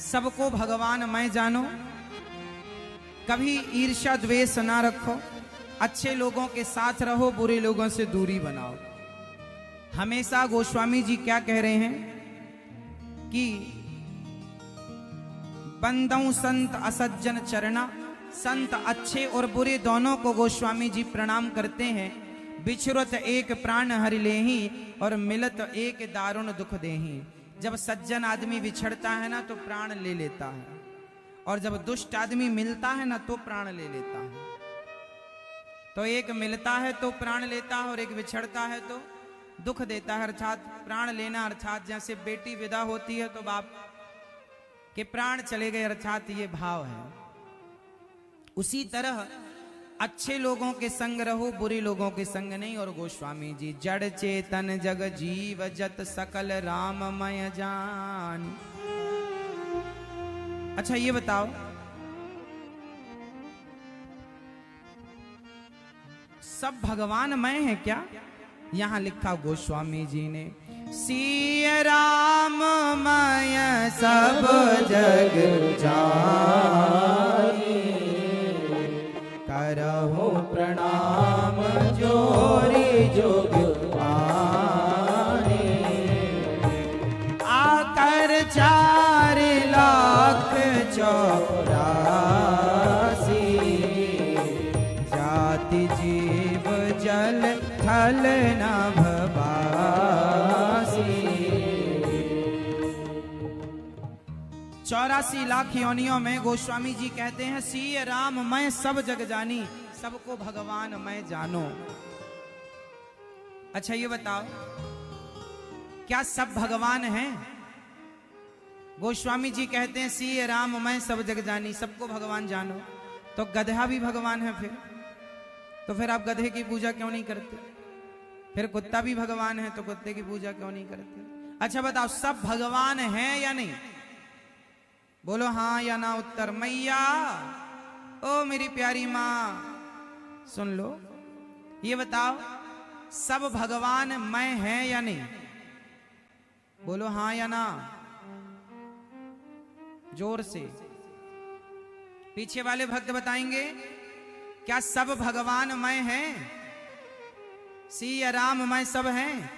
सबको भगवान मैं जानो, कभी ईर्ष्या द्वेष ना रखो, अच्छे लोगों के साथ रहो, बुरे लोगों से दूरी बनाओ। हमेशा गोस्वामी जी क्या कह रहे हैं कि बंदऊ संत असज्जन चरना, संत अच्छे और बुरे दोनों को गोस्वामी जी प्रणाम करते हैं। बिछुरत एक प्राण हरि लेही और मिलत एक दारुण दुख देही। जब सज्जन आदमी बिछड़ता है ना तो प्राण ले लेता है, और जब दुष्ट आदमी मिलता है ना तो प्राण ले लेता है। तो एक मिलता है तो प्राण लेता है और एक बिछड़ता है तो दुख देता है। अर्थात प्राण लेना अर्थात जैसे बेटी विदा होती है तो बाप के प्राण चले गए, अर्थात ये भाव है। उसी तरह अच्छे लोगों के संग रहो, बुरे लोगों के संग नहीं। और गोस्वामी जी जड़ चेतन जग जीव जत सकल राममय जान। अच्छा ये बताओ, सब भगवानमय है क्या? यहां लिखा गोस्वामी जी ने, सिय राममय सब जग जानी, करहु प्रणाम जोरी जोग आने। आकर 4 लाख 84 जाति जीव जल थल नभ बासी। 84 लाख योनियों में गोस्वामी जी कहते हैं सिय राम मैं सब जग जानी, सबको भगवान मैं जानो। अच्छा ये बताओ, क्या सब भगवान हैं? गोस्वामी जी कहते हैं सिय राम मैं सब जग जानी, सबको भगवान जानो। तो गधा भी भगवान है फिर? तो फिर आप गधे की पूजा क्यों नहीं करते? फिर कुत्ता भी भगवान है तो कुत्ते की पूजा क्यों नहीं करते? अच्छा बताओ, सब भगवान हैं या नहीं? बोलो हाँ या ना उत्तर। मैया ओ मेरी प्यारी माँ सुन लो, ये बताओ सब भगवान मैं है या नहीं? बोलो हाँ या ना, जोर से। पीछे वाले भक्त बताएंगे क्या सब भगवान मैं हैं? सिय राम मैं सब हैं?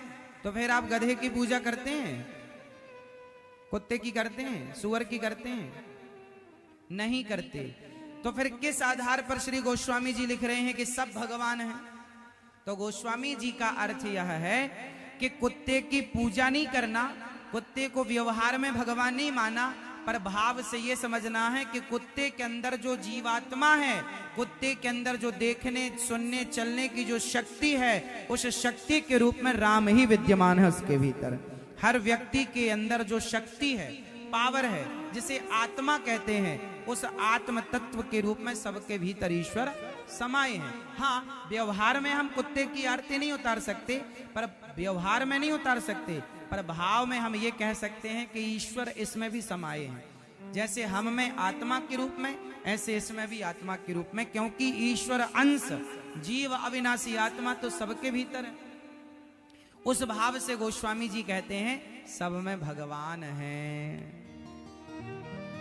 तो फिर आप गधे की पूजा करते हैं, कुत्ते की करते हैं, सुअर की करते हैं? नहीं करते। तो फिर किस आधार पर श्री गोस्वामी जी लिख रहे हैं कि सब भगवान हैं? तो गोस्वामी जी का अर्थ यह है कि कुत्ते की पूजा नहीं करना, कुत्ते को व्यवहार में भगवान नहीं माना, पर भाव से यह समझना है कि कुत्ते के अंदर जो जीवात्मा है, कुत्ते के अंदर जो देखने सुनने चलने की जो शक्ति है, उस शक्ति के रूप में राम ही विद्यमान है उसके भीतर। हर व्यक्ति के अंदर जो शक्ति है, पावर है, जिसे आत्मा कहते हैं, उस आत्म तत्व के रूप में सबके भीतर ईश्वर समाये हैं। हाँ, व्यवहार में हम कुत्ते की आरती नहीं उतार सकते, पर व्यवहार में नहीं उतार सकते, पर भाव में हम ये कह सकते हैं कि ईश्वर इसमें भी समाये हैं। जैसे हम में आत्मा के रूप में, ऐसे इसमें भी आत्मा के रूप में, क्योंकि ईश्वर अंश जीव अविनाशी आत्मा तो सबके भीतर है। उस भाव से गोस्वामी जी कहते हैं सब में भगवान हैं।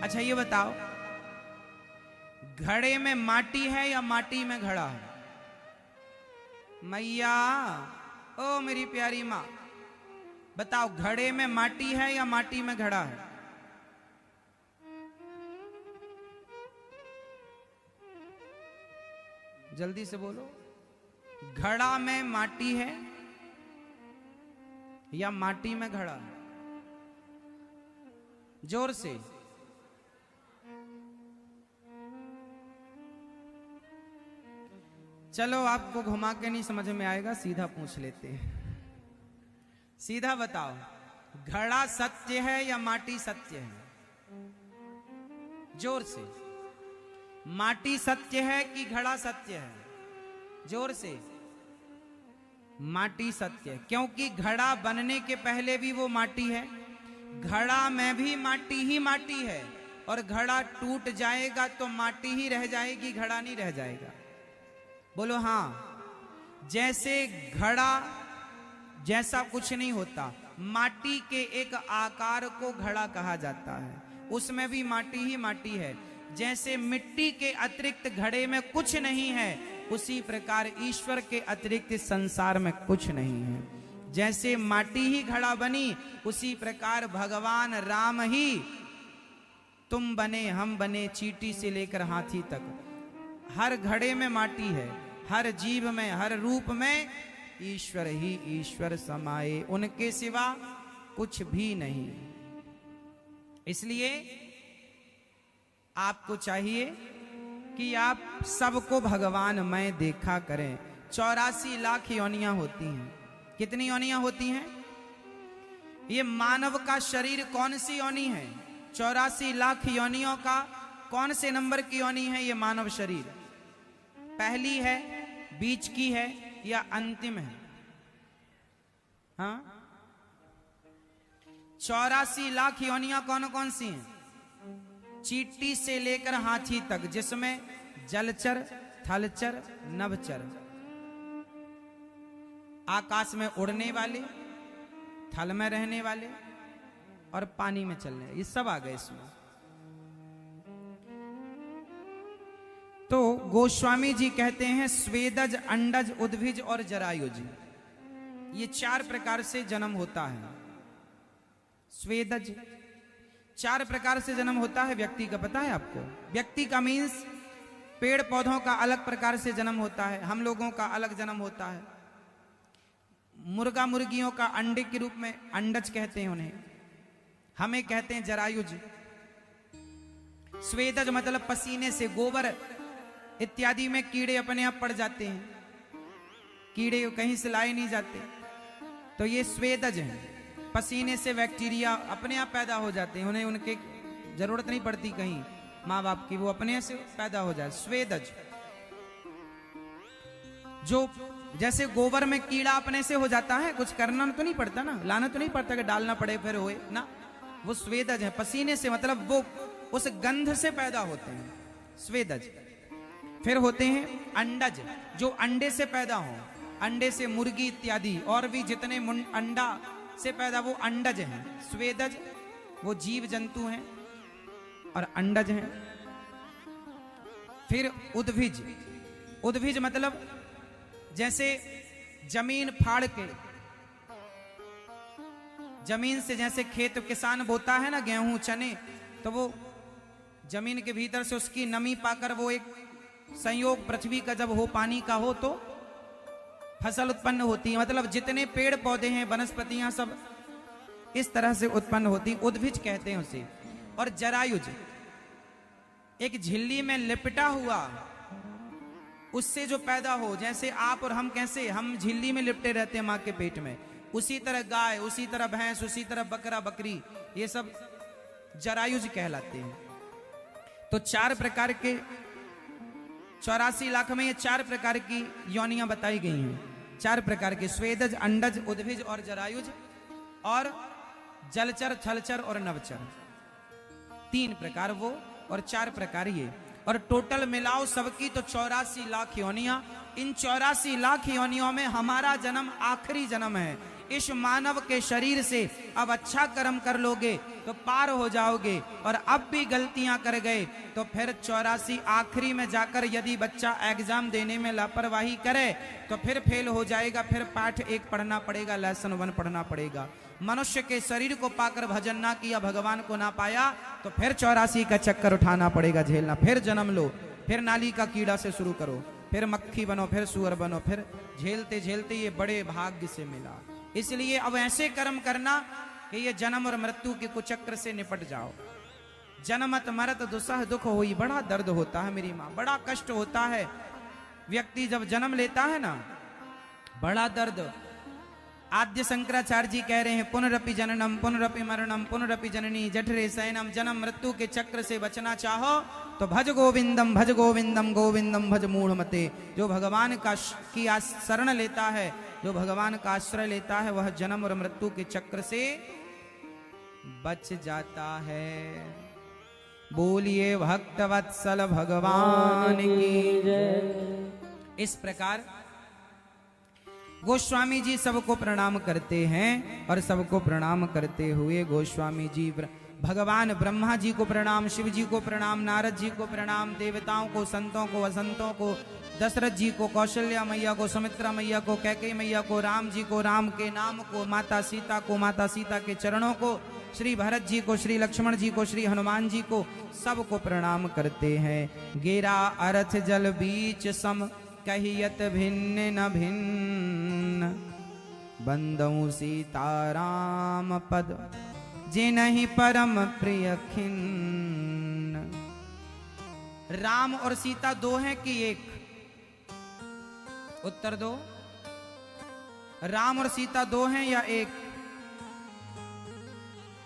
अच्छा ये बताओ, घड़े में माटी है या माटी में घड़ा है? मैया ओ मेरी प्यारी माँ बताओ, घड़े में माटी है या माटी में घड़ा है? जल्दी से बोलो, घड़ा में माटी है या माटी में घड़ा है? जोर से। चलो आपको घुमा के नहीं समझ में आएगा, सीधा पूछ लेते हैं। सीधा बताओ, घड़ा सत्य है या माटी सत्य है? जोर से। माटी सत्य है कि घड़ा सत्य है? जोर से। माटी सत्य है, क्योंकि घड़ा बनने के पहले भी वो माटी है, घड़ा में भी माटी ही माटी है, और घड़ा टूट जाएगा तो माटी ही रह जाएगी, घड़ा नहीं रह जाएगा। बोलो हाँ। जैसे घड़ा जैसा कुछ नहीं होता, माटी के एक आकार को घड़ा कहा जाता है, उसमें भी माटी ही माटी है। जैसे मिट्टी के अतिरिक्त घड़े में कुछ नहीं है, उसी प्रकार ईश्वर के अतिरिक्त संसार में कुछ नहीं है। जैसे माटी ही घड़ा बनी, उसी प्रकार भगवान राम ही तुम बने, हम बने, चींटी से लेकर हाथी तक। हर घड़े में माटी है, हर जीव में, हर रूप में ईश्वर ही ईश्वर समाये, उनके सिवा कुछ भी नहीं। इसलिए आपको चाहिए कि आप सबको भगवानमय देखा करें। 84 लाख योनियां होती हैं। कितनी योनियां होती हैं? ये मानव का शरीर कौन सी योनि है? 84 लाख योनियों का कौन से नंबर की योनि है ये मानव शरीर? पहली है, बीच की है, या अंतिम है? हाँ, 84 लाख योनियां कौन कौन सी हैं? चींटी से लेकर हाथी तक, जिसमें जलचर, थलचर, नभचर, आकाश में उड़ने वाले, थल में रहने वाले और पानी में चलने, ये सब आ गए इसमें। तो गोस्वामी जी कहते हैं स्वेदज, अंडज, उद्भिज और जरायुज, ये 4 प्रकार से जन्म होता है। स्वेदज 4 प्रकार से जन्म होता है व्यक्ति का, पता है आपको? व्यक्ति का मीन्स पेड़ पौधों का अलग प्रकार से जन्म होता है, हम लोगों का अलग जन्म होता है। मुर्गा मुर्गियों का अंडे के रूप में अंडज कहते हैं उन्हें, हमें कहते हैं जरायुज। स्वेदज मतलब पसीने से, गोबर इत्यादि में कीड़े अपने आप पड़ जाते हैं, कीड़े कहीं से लाए नहीं जाते, तो ये स्वेदज हैं। पसीने से बैक्टीरिया अपने आप पैदा हो जाते हैं, उन्हें उनके जरूरत नहीं पड़ती कहीं माँ बाप की, वो अपने से पैदा हो जाए, स्वेदज। जो जैसे गोबर में कीड़ा अपने से हो जाता है, कुछ करना तो नहीं पड़ता ना, लाना तो नहीं पड़ता कि डालना पड़े फिर होए ना, वो स्वेदज है। पसीने से मतलब वो उस गंध से पैदा होते हैं, स्वेदज। फिर होते हैं अंडज, जो अंडे से पैदा हो, अंडे से मुर्गी इत्यादि और भी जितने अंडा से पैदा, वो अंडज हैं। स्वेदज वो जीव जंतु हैं और अंडज हैं। फिर उद्भिज, उद्भिज मतलब जैसे जमीन फाड़ के, जमीन से जैसे खेत किसान बोता है ना गेहूं चने, तो वो जमीन के भीतर से उसकी नमी पाकर वो एक संयोग पृथ्वी का जब हो, पानी का हो, तो फसल उत्पन्न होती है। मतलब जितने पेड़ पौधे हैं, वनस्पतियां सब इस तरह से उत्पन्न होती, उद्भिज कहते हैं उसे। और जरायुज एक झिल्ली में लिपटा हुआ, उससे जो पैदा हो, जैसे आप और हम कैसे हम झिल्ली में लिपटे रहते हैं माँ के पेट में, उसी तरह गाय, उसी तरह भैंस, उसी तरह बकरा बकरी, ये सब जरायुज कहलाते हैं। तो 4 प्रकार के 84 लाख में ये 4 प्रकार की योनियां बताई गई हैं। 4 प्रकार के, स्वेदज, अंडज, उद्भिज और जरायुज, और जलचर, थलचर और नवचर। 3 प्रकार वो और 4 प्रकार ये, और टोटल मिलाओ सबकी तो 84 लाख योनियां। इन 84 लाख योनियों में हमारा जन्म आखिरी जन्म है। इस मानव के शरीर से अब अच्छा कर्म कर लोगे तो पार हो जाओगे, और अब भी गलतियां कर गए तो फिर 84 आखिरी में जाकर यदि बच्चा एग्जाम देने में लापरवाही करे तो फिर फेल हो जाएगा, फिर पाठ 1 पढ़ना पड़ेगा, लेसन 1 पढ़ना पड़ेगा। मनुष्य के शरीर को पाकर भजन ना किया, भगवान को ना पाया, तो फिर 84 का चक्कर उठाना पड़ेगा, झेलना। फिर जन्म लो, फिर नाली का कीड़ा से शुरू करो, फिर मक्खी बनो, फिर सुअर बनो, फिर झेलते झेलते ये बड़े भाग्य से मिला। इसलिए अब ऐसे कर्म करना कि ये जन्म और मृत्यु के कुचक्र से निपट जाओ। जन्मत मरत दुसह दुख होई, बड़ा दर्द होता है मेरी माँ, बड़ा कष्ट होता है। व्यक्ति जब जन्म लेता है ना, बड़ा दर्द। आद्य शंकराचार्य जी कह रहे हैं, पुनरपि जननम पुनरपि मरणम पुनरपि जननी जठरे शयनम। जन्म मृत्यु के चक्र से बचना चाहो तो भज गोविंदम गोविंदम भज मूढ़ मते। जो भगवान का की शरण लेता है, जो भगवान का आश्रय लेता है, वह जन्म और मृत्यु के चक्र से बच जाता है। बोलिए भक्तवत्सल भगवान की जय। इस प्रकार गोस्वामी जी सबको प्रणाम करते हैं और सबको प्रणाम करते हुए गोस्वामी जी भगवान ब्रह्मा जी को प्रणाम, शिव जी को प्रणाम, नारद जी को प्रणाम, देवताओं को, संतों को, वसंतों को, दशरथ जी को, कौशल्या मैया को, सुमित्रा मैया को, कैकेयी मैया को, राम जी को, राम के नाम को, माता सीता को, माता सीता के चरणों को, श्री भरत जी को, श्री लक्ष्मण जी को, श्री हनुमान जी को, सबको प्रणाम करते हैं। गेरा अर्थ जल बीच सम कहियत भिन्न न भिन्न, बंदऊ सीताराम पद जिनहि परम प्रिय खिन्न। राम और सीता दो हैं कि एक? उत्तर दो। राम और सीता दो हैं या एक?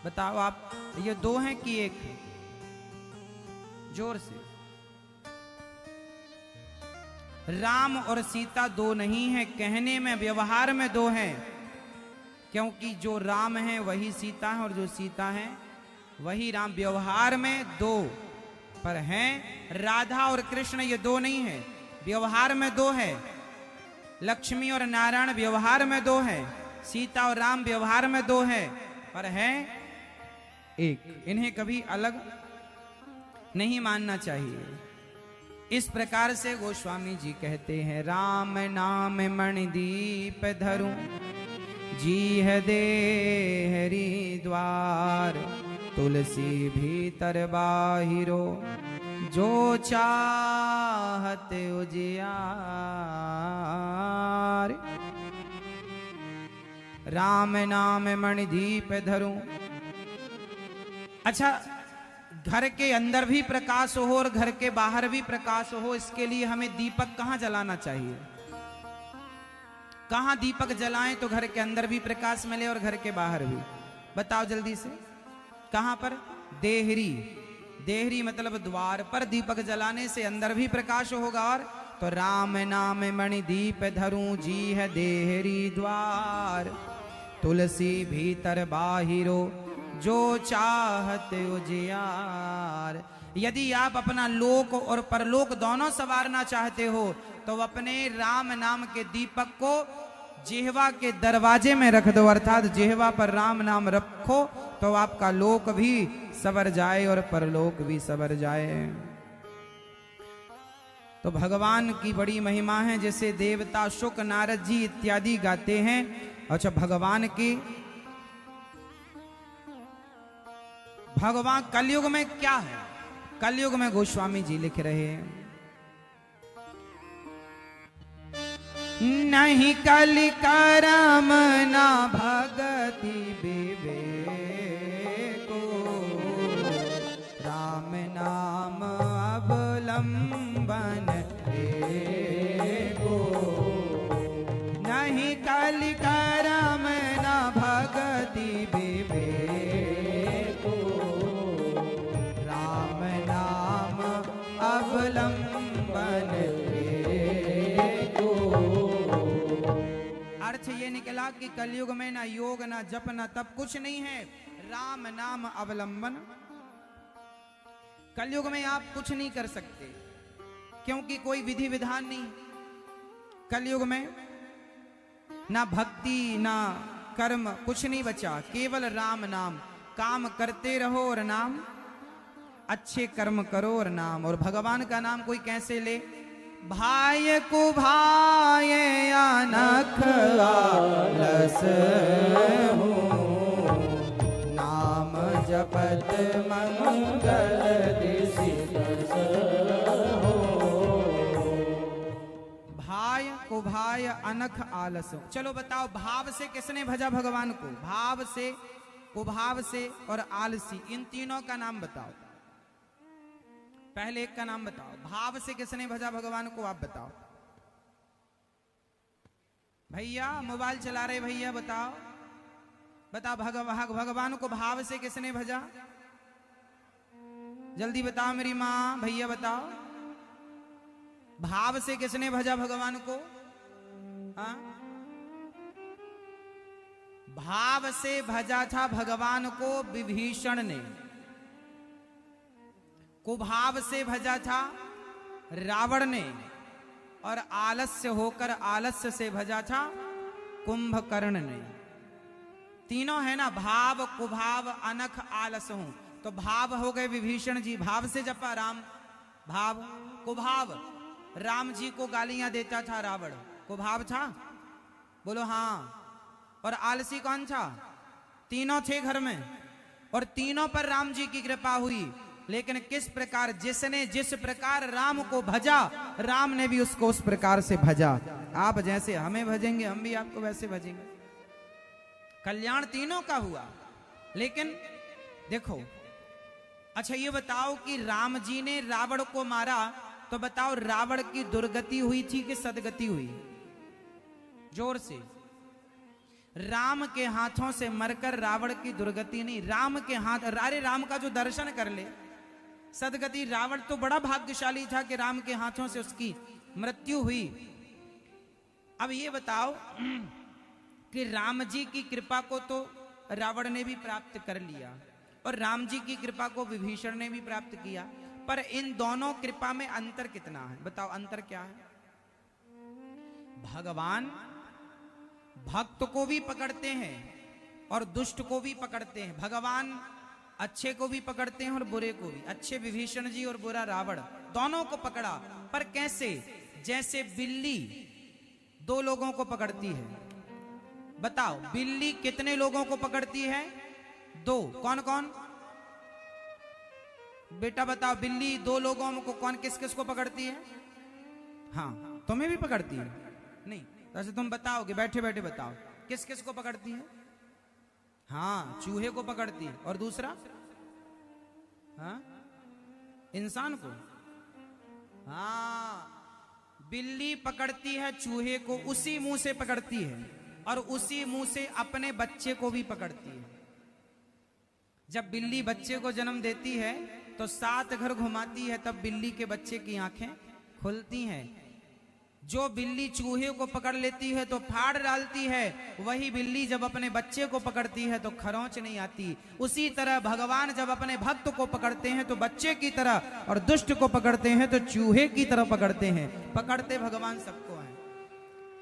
बताओ आप, ये दो हैं कि एक? जोर से। राम और सीता दो नहीं है, कहने में, व्यवहार में दो हैं, क्योंकि जो राम है वही सीता है और जो सीता है वही राम। व्यवहार में दो पर हैं, राधा और कृष्ण ये दो नहीं है, व्यवहार में दो है। लक्ष्मी और नारायण व्यवहार में दो है, सीता और राम व्यवहार में दो है, पर हैं एक। इन्हें कभी अलग नहीं मानना चाहिए। इस प्रकार से गोस्वामी जी कहते हैं, राम नाम मणिदीप धरूं जी है देहरी द्वार, तुलसी भीतर बाहिरो जो चाहत उजियार। राम नाम मणिदीप धरूं। अच्छा, घर के अंदर भी प्रकाश हो और घर के बाहर भी प्रकाश हो, इसके लिए हमें दीपक कहां जलाना चाहिए? कहां दीपक जलाएं तो घर के अंदर भी प्रकाश मिले और घर के बाहर भी? बताओ जल्दी से, कहां पर? देहरी। देहरी मतलब द्वार पर दीपक जलाने से अंदर भी प्रकाश होगा। और तो राम नाम मणि दीप धरूं जी है देहरी द्वार, तुलसी भीतर बाहिरो जो चाहत उजियार। यदि आप अपना लोक और परलोक दोनों संवारना चाहते हो तो अपने राम नाम के दीपक को जिह्वा के दरवाजे में रख दो, अर्थात जिह्वा पर राम नाम रखो तो आपका लोक भी सवर जाए और परलोक भी सवर जाए। तो भगवान की बड़ी महिमा है, जैसे देवता शुक, नारद जी इत्यादि गाते हैं। अच्छा, भगवान कलयुग में क्या है? कलयुग में गोस्वामी जी लिख रहे हैं, नहीं कलि करम ना भगति विवेको, राम नाम अवलंबन एको। नहीं कलि करम ना भगति विवेको, राम नाम अवलंबन एको। अर्थ ये निकला कि कलयुग में ना योग, ना जप, ना तप, कुछ नहीं है, राम नाम अवलंबन। कलयुग में आप कुछ नहीं कर सकते क्योंकि कोई विधि विधान नहीं। कलयुग में ना भक्ति ना कर्म, कुछ नहीं बचा, केवल राम नाम। काम करते रहो और नाम, अच्छे कर्म करो और नाम। और भगवान का नाम कोई कैसे ले? भाय को भाय अनख आलस हो, नाम जपत मंगल दिसिस हो। भाय को भाय अनख आलस हो। चलो बताओ, भाव से किसने भजा भगवान को? भाव से, कुभाव से और आलसी, इन तीनों का नाम बताओ। पहले एक का नाम बताओ। भाव से किसने भजा भगवान को? आप बताओ। भैया मोबाइल चला रहे भैया, बताओ बताओ। भगवान को भाव से किसने भजा? जल्दी बताओ मेरी माँ, भैया बताओ। भाव से किसने भजा भगवान को? हाँ, भाव से भजा था भगवान को विभीषण ने। कुभाव से भजा था रावण ने। और आलस्य होकर आलस्य से भजा था कुंभकर्ण ने। तीनों है ना, भाव कुभाव अनख आलस हूं। तो भाव हो गए विभीषण जी, भाव से जपा राम भाव। कुभाव, राम जी को गालियां देता था रावण, कुभाव था, बोलो हाँ। और आलसी कौन था? तीनों थे घर में और तीनों पर राम जी की कृपा हुई। लेकिन किस प्रकार, जिसने जिस प्रकार राम को भजा, राम ने भी उसको उस प्रकार से भजा। आप जैसे हमें भजेंगे, हम भी आपको वैसे भजेंगे। कल्याण तीनों का हुआ। लेकिन देखो, अच्छा ये बताओ कि राम जी ने रावण को मारा, तो बताओ रावण की दुर्गति हुई थी कि सदगति हुई? जोर से। राम के हाथों से मरकर रावण की दुर्गति नहीं, राम के हाथ, अरे राम का जो दर्शन कर ले सदगति। रावण तो बड़ा भाग्यशाली था कि राम के हाथों से उसकी मृत्यु हुई। अब ये बताओ कि राम जी की कृपा को तो रावण ने भी प्राप्त कर लिया और राम जी की कृपा को विभीषण ने भी प्राप्त किया, पर इन दोनों कृपा में अंतर कितना है? बताओ अंतर क्या है? भगवान भक्त को भी पकड़ते हैं और दुष्ट को भी पकड़ते हैं। भगवान अच्छे को भी पकड़ते हैं और बुरे को भी। अच्छे विभीषण जी और बुरा रावण, दोनों को पकड़ा। पर कैसे? जैसे बिल्ली दो लोगों को पकड़ती है। बताओ बिल्ली कितने लोगों को पकड़ती है? दो। कौन कौन? बेटा बताओ, बिल्ली दो लोगों को कौन किस किस को पकड़ती है? हाँ, तुम्हें भी पकड़ती है? नहीं, वैसे तुम बताओगे, बैठे बैठे बताओ किस किस को पकड़ती है? हाँ, चूहे को पकड़ती है। और दूसरा? हाँ, इंसान को। हाँ, बिल्ली पकड़ती है चूहे को, उसी मुंह से पकड़ती है और उसी मुंह से अपने बच्चे को भी पकड़ती है। जब बिल्ली बच्चे को जन्म देती है तो 7 घर घुमाती है, तब बिल्ली के बच्चे की आंखें खुलती हैं। जो बिल्ली चूहे को पकड़ लेती है तो फाड़ डालती है, वही बिल्ली जब अपने बच्चे को पकड़ती है तो खरोंच नहीं आती। उसी तरह भगवान जब अपने भक्त को पकड़ते हैं तो बच्चे की तरह, और दुष्ट को पकड़ते हैं तो चूहे की तरह पकड़ते हैं। पकड़ते भगवान सबको हैं।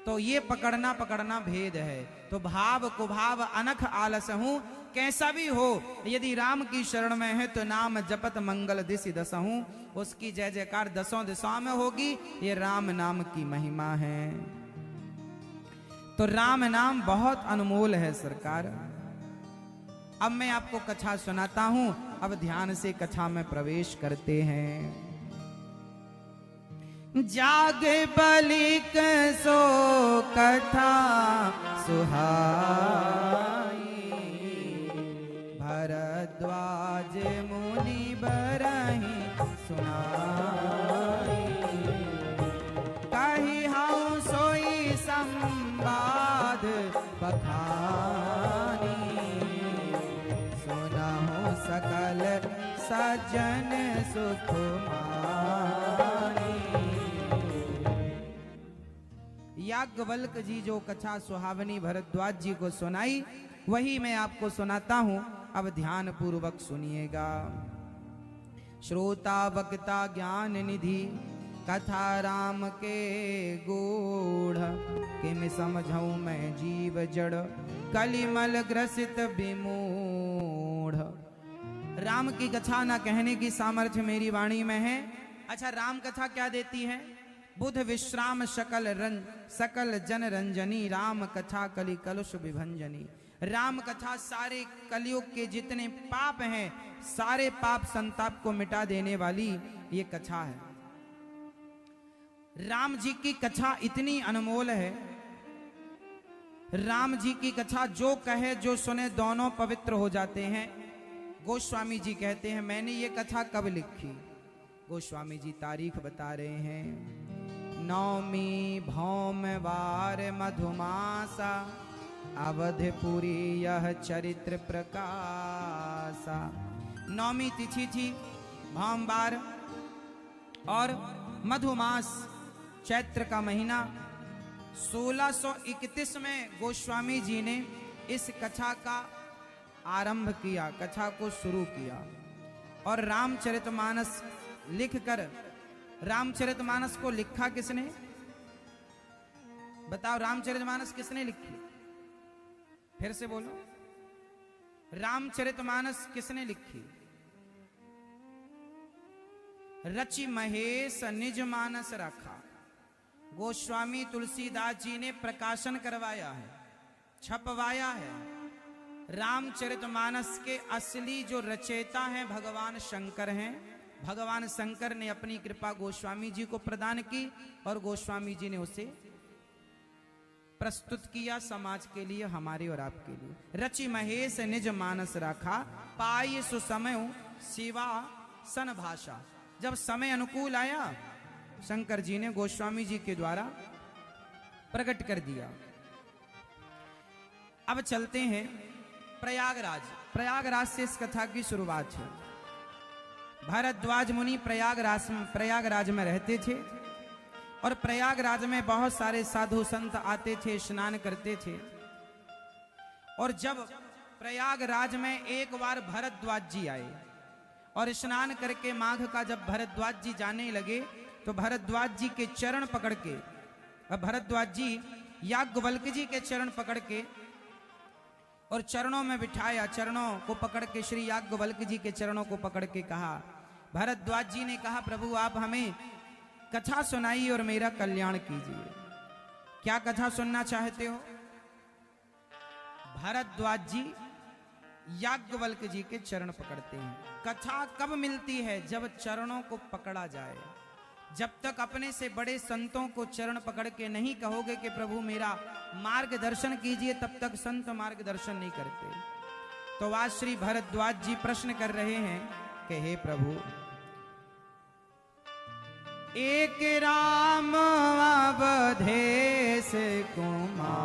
तो ये पकड़ना पकड़ना भेद है। तो भाव कुभाव अनख आलस हूं, कैसा भी हो यदि राम की शरण में है तो नाम जपत मंगल दिशि दसहूं। उसकी जय जयकार 10 दिशाओं में होगी। ये राम नाम की महिमा है। तो राम नाम बहुत अनमोल है सरकार। अब मैं आपको कथा सुनाता हूं। अब ध्यान से कथा में प्रवेश करते हैं। जागे बलिक सो कथा सुहाई, भरद्वाज मुनि बरहि सुनाई। कहि हऊँ सोई संवाद बखानी, सुनहु सकल सज्जन सुख मानी। याज्ञवल्क्य जी जो कथा सुहावनी भरद्वाज जी को सुनाई, वही मैं आपको सुनाता हूं। अब ध्यान पूर्वक सुनिएगा। श्रोता वक्ता ज्ञान निधि, कथा राम के गूढ़। किम समझऊं मैं जीव जड़, कलिमल ग्रसित विमूढ़। राम की कथा न कहने की सामर्थ्य मेरी वाणी में है। अच्छा, राम कथा क्या देती है? बुध विश्राम सकल जन रंजनी, राम कथा कलि कलुष विभंजनी। राम कथा सारे कलयुग के जितने पाप हैं, सारे पाप संताप को मिटा देने वाली ये कथा है। राम जी की कथा इतनी अनमोल है। राम जी की कथा जो कहे जो सुने दोनों पवित्र हो जाते हैं। गोस्वामी जी कहते हैं, मैंने ये कथा कब लिखी? गोस्वामी जी तारीख बता रहे हैं। नौमी भौमवार मधुमासा, अवधपुरी यह चरित्र प्रकाशा। नौमी तिथि थी, भौमवार और मधुमास, चैत्र का महीना। 1631 में गोस्वामी जी ने इस कथा का आरंभ किया, कथा को शुरू किया। और रामचरितमानस लिखकर, रामचरितमानस को लिखा किसने? बताओ, रामचरितमानस किसने लिखी? फिर से बोलो, रामचरितमानस किसने लिखी? रचि महेश निज मानस रखा। गोस्वामी तुलसीदास जी ने प्रकाशन करवाया है, छपवाया है। रामचरितमानस के असली जो रचयिता हैं भगवान शंकर हैं। भगवान शंकर ने अपनी कृपा गोस्वामी जी को प्रदान की और गोस्वामी जी ने उसे प्रस्तुत किया समाज के लिए, हमारे और आपके लिए। रचि महेश निज मानस रखा, पाई सुसमय शिवा सन भाषा। जब समय अनुकूल आया, शंकर जी ने गोस्वामी जी के द्वारा प्रकट कर दिया। अब चलते हैं प्रयागराज। प्रयागराज से इस कथा की शुरुआत है। भारद्वाज मुनि प्रयागराज में रहते थे और प्रयागराज में बहुत सारे साधु संत आते थे, स्नान करते थे। और जब प्रयागराज में एक बार भरद्वाज जी आए और स्नान करके माघ का जब भरद्वाज जी जाने लगे तो भरद्वाज जी के चरण पकड़ के, अब भरद्वाज जी याज्ञवल्क्य जी के चरण पकड़ के और चरणों में बिठाया। चरणों को पकड़ के, श्री याज्ञवल्क्य जी के चरणों को पकड़ के कहा, भरद्वाज जी ने कहा, प्रभु आप हमें कथा सुनाइए और मेरा कल्याण कीजिए। क्या कथा सुनना चाहते हो? भरद्वाज जी याज्ञवल्क्य जी के चरण पकड़ते हैं। कथा कब मिलती है? जब चरणों को पकड़ा जाए। जब तक अपने से बड़े संतों को चरण पकड़ के नहीं कहोगे कि प्रभु मेरा मार्गदर्शन कीजिए, तब तक संत मार्गदर्शन नहीं करते। तो आज श्री भरद्वाज जी प्रश्न कर रहे हैं कि हे प्रभु, एक राम अवधेश कुमारा,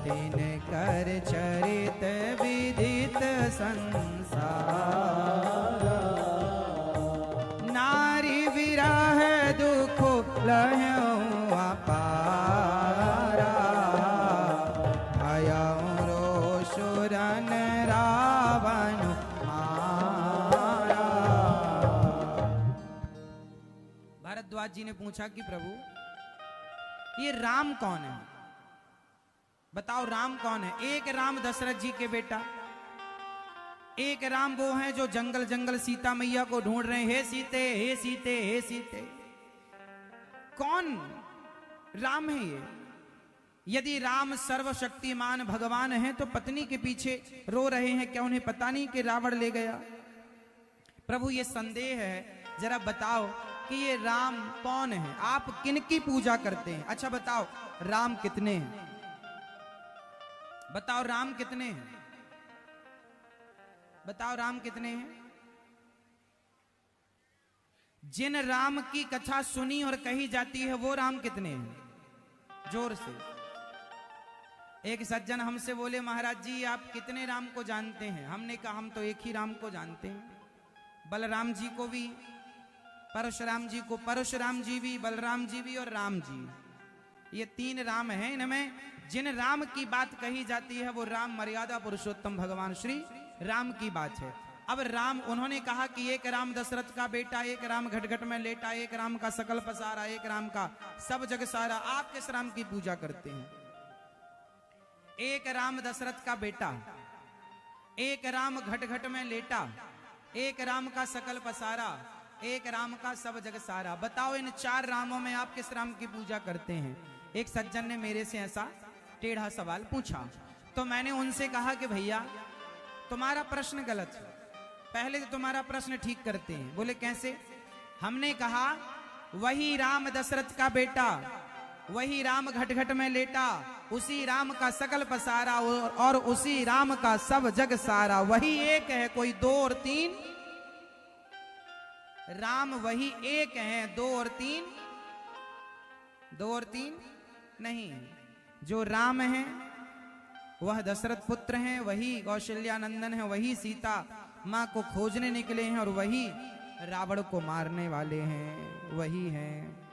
तीन कर चरित विदित संसार, नारी विरह दुख लहु अपारा, भयउ रोषुरन रावण मारा। भरद्वाज जी ने पूछा कि प्रभु ये राम कौन है? बताओ राम कौन है? एक राम दशरथ जी के बेटा, एक राम वो हैं जो जंगल जंगल सीता मैया को ढूंढ रहे हैं, हे सीते हे सीते हे सीते। कौन राम है ये? यदि राम सर्वशक्तिमान भगवान हैं तो पत्नी के पीछे रो रहे हैं, क्या उन्हें पता नहीं कि रावण ले गया? प्रभु ये संदेह है, जरा बताओ कि ये राम कौन है? आप किनकी पूजा करते हैं? अच्छा बताओ राम कितने हैं? बताओ राम कितने हैं? बताओ राम कितने हैं? जिन राम की कथा सुनी और कही जाती है वो राम कितने हैं? जोर से। एक सज्जन हमसे बोले, महाराज जी आप कितने राम को जानते हैं? हमने कहा हम तो एक ही राम को जानते हैं। बलराम जी को भी, परशुराम जी को, परशुराम जी भी, बलराम जी भी और राम जी। ये तीन राम हैं। इनमें जिन राम की बात कही जाती है वो राम मर्यादा पुरुषोत्तम भगवान श्री राम की बात है। अब राम, उन्होंने कहा कि एक राम दशरथ का बेटा, एक राम घट में लेटा, एक राम का सकल पसारा, एक राम का सब जग सारा। आप किस राम की पूजा करते हैं? एक राम दशरथ का बेटा, एक राम घट में लेटा, एक राम का सकल पसारा, एक राम का सब जग सारा। बताओ इन चार रामों में आप किस राम की पूजा करते हैं? एक सज्जन ने मेरे से ऐसा टेढ़ा सवाल पूछा तो मैंने उनसे कहा कि भैया तुम्हारा प्रश्न गलत है, पहले तो तुम्हारा प्रश्न ठीक करते हैं। बोले कैसे? हमने कहा वही राम दशरथ का बेटा, वही राम घट में लेटा, उसी राम का सकल पसारा और उसी राम का सब जग सारा। वही एक है, कोई दो और तीन राम वही एक है, दो और तीन नहीं। जो राम है वह दशरथ पुत्र हैं, वही कौशल्यानंदन है, वही सीता माँ को खोजने निकले हैं और वही रावण को मारने वाले हैं, वही हैं।